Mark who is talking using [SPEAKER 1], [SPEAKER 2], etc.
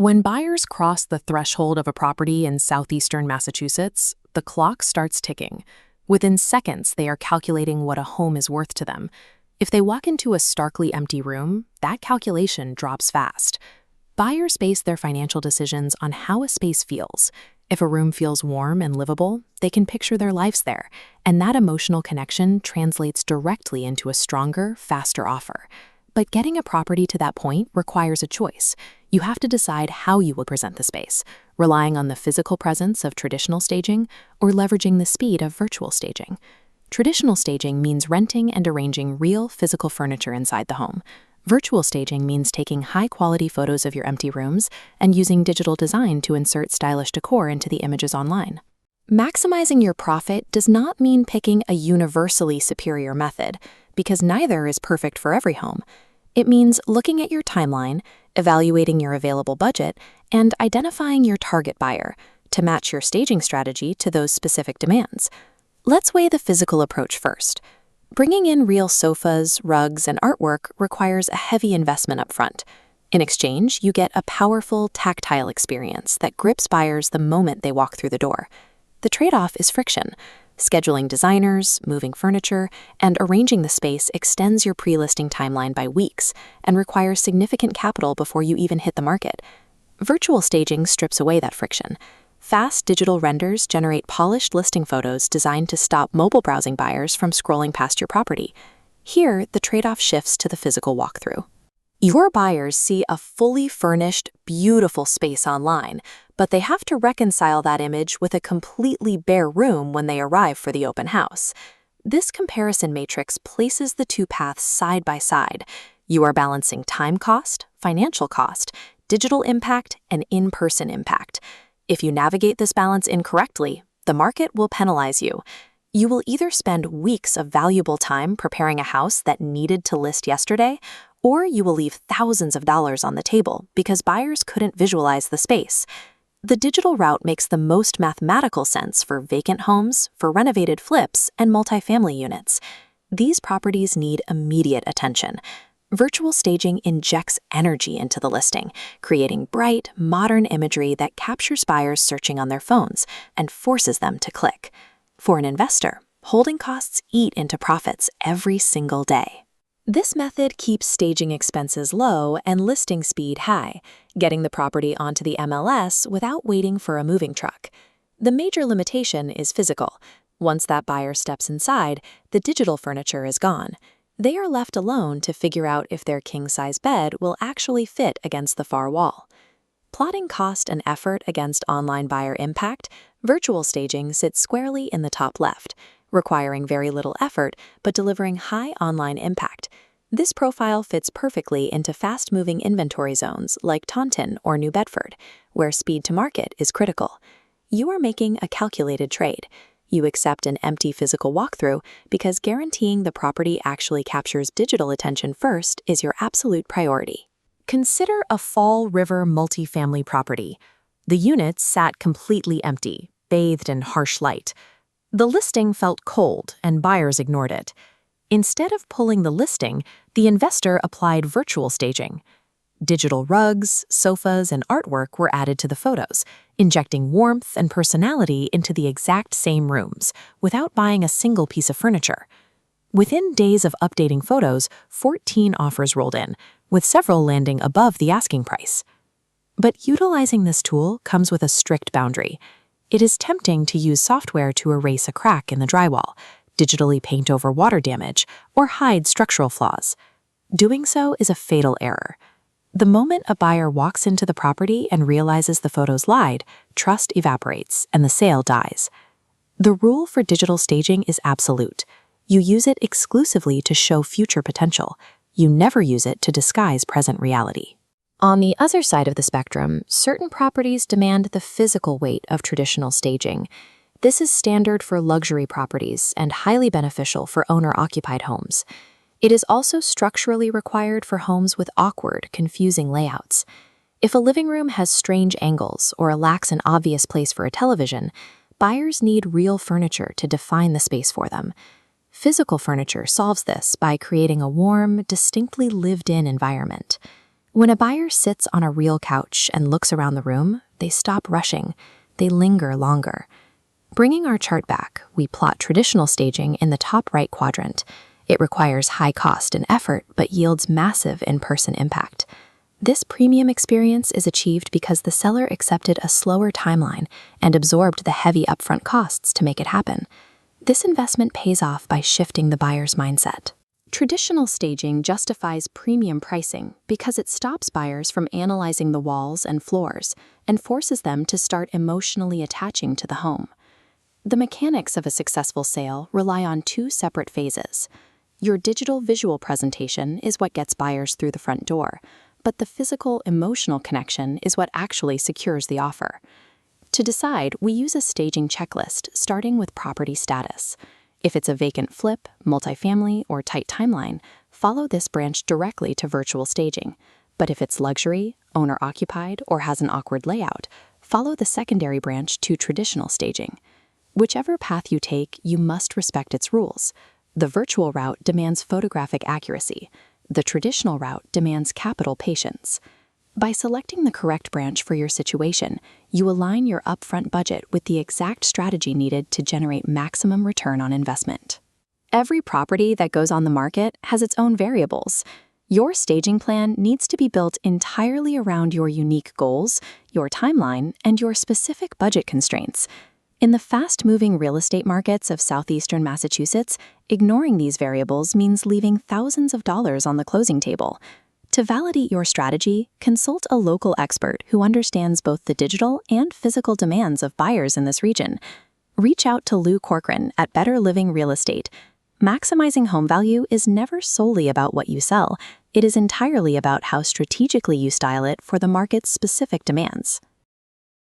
[SPEAKER 1] When buyers cross the threshold of a property in southeastern Massachusetts, the clock starts ticking. Within seconds, they are calculating what a home is worth to them. If they walk into a starkly empty room, that calculation drops fast. Buyers base their financial decisions on how a space feels. If a room feels warm and livable, they can picture their lives there, and that emotional connection translates directly into a stronger, faster offer. But getting a property to that point requires a choice. You have to decide how you will present the space, relying on the physical presence of traditional staging or leveraging the speed of virtual staging. Traditional staging means renting and arranging real physical furniture inside the home. Virtual staging means taking high-quality photos of your empty rooms and using digital design to insert stylish decor into the images online. Maximizing your profit does not mean picking a universally superior method, because neither is perfect for every home. It means looking at your timeline, evaluating your available budget, and identifying your target buyer to match your staging strategy to those specific demands. Let's weigh the physical approach first. Bringing in real sofas, rugs, and artwork requires a heavy investment up front. In exchange, you get a powerful, tactile experience that grips buyers the moment they walk through the door. The trade-off is friction. Scheduling designers, moving furniture, and arranging the space extends your pre-listing timeline by weeks and requires significant capital before you even hit the market. Virtual staging strips away that friction. Fast digital renders generate polished listing photos designed to stop mobile browsing buyers from scrolling past your property. Here, the trade-off shifts to the physical walkthrough. Your buyers see a fully furnished, beautiful space online, but they have to reconcile that image with a completely bare room when they arrive for the open house. This comparison matrix places the two paths side by side. You are balancing time cost, financial cost, digital impact, and in-person impact. If you navigate this balance incorrectly, the market will penalize you. You will either spend weeks of valuable time preparing a house that needed to list yesterday, or you will leave thousands of dollars on the table because buyers couldn't visualize the space. The digital route makes the most mathematical sense for vacant homes, for renovated flips, and multifamily units. These properties need immediate attention. Virtual staging injects energy into the listing, creating bright, modern imagery that captures buyers searching on their phones and forces them to click. For an investor, holding costs eat into profits every single day. This method keeps staging expenses low and listing speed high, getting the property onto the MLS without waiting for a moving truck. The major limitation is physical. Once that buyer steps inside, the digital furniture is gone. They are left alone to figure out if their king-size bed will actually fit against the far wall. Plotting cost and effort against online buyer impact, virtual staging sits squarely in the top left, requiring very little effort but delivering high online impact. This profile fits perfectly into fast-moving inventory zones like Taunton or New Bedford, where speed to market is critical. You are making a calculated trade. You accept an empty physical walkthrough because guaranteeing the property actually captures digital attention first is your absolute priority. Consider a Fall River multifamily property. The units sat completely empty, bathed in harsh light. The listing felt cold and buyers ignored it. Instead of pulling the listing, the investor applied virtual staging. Digital rugs, sofas, and artwork were added to the photos, injecting warmth and personality into the exact same rooms, without buying a single piece of furniture. Within days of updating photos, 14 offers rolled in, with several landing above the asking price. But utilizing this tool comes with a strict boundary. It is tempting to use software to erase a crack in the drywall, digitally paint over water damage, or hide structural flaws. Doing so is a fatal error. The moment a buyer walks into the property and realizes the photos lied, trust evaporates and the sale dies. The rule for digital staging is absolute. You use it exclusively to show future potential. You never use it to disguise present reality. On the other side of the spectrum, certain properties demand the physical weight of traditional staging. This is standard for luxury properties and highly beneficial for owner-occupied homes. It is also structurally required for homes with awkward, confusing layouts. If a living room has strange angles or lacks an obvious place for a television, buyers need real furniture to define the space for them. Physical furniture solves this by creating a warm, distinctly lived-in environment. When a buyer sits on a real couch and looks around the room, they stop rushing. They linger longer. Bringing our chart back, we plot traditional staging in the top right quadrant. It requires high cost and effort, but yields massive in-person impact. This premium experience is achieved because the seller accepted a slower timeline and absorbed the heavy upfront costs to make it happen. This investment pays off by shifting the buyer's mindset. Traditional staging justifies premium pricing because it stops buyers from analyzing the walls and floors and forces them to start emotionally attaching to the home. The mechanics of a successful sale rely on two separate phases. Your digital visual presentation is what gets buyers through the front door, but the physical emotional connection is what actually secures the offer. To decide, we use a staging checklist starting with property status. If it's a vacant flip, multifamily, or tight timeline, follow this branch directly to virtual staging. But if it's luxury, owner-occupied, or has an awkward layout, follow the secondary branch to traditional staging. Whichever path you take, you must respect its rules. The virtual route demands photographic accuracy. The traditional route demands capital patience. By selecting the correct branch for your situation, you align your upfront budget with the exact strategy needed to generate maximum return on investment. Every property that goes on the market has its own variables. Your staging plan needs to be built entirely around your unique goals, your timeline, and your specific budget constraints. In the fast-moving real estate markets of Southeastern Massachusetts, ignoring these variables means leaving thousands of dollars on the closing table. To validate your strategy, consult a local expert who understands both the digital and physical demands of buyers in this region. Reach out to Lou Corcoran at Better Living Real Estate. Maximizing home value is never solely about what you sell. It is entirely about how strategically you style it for the market's specific demands.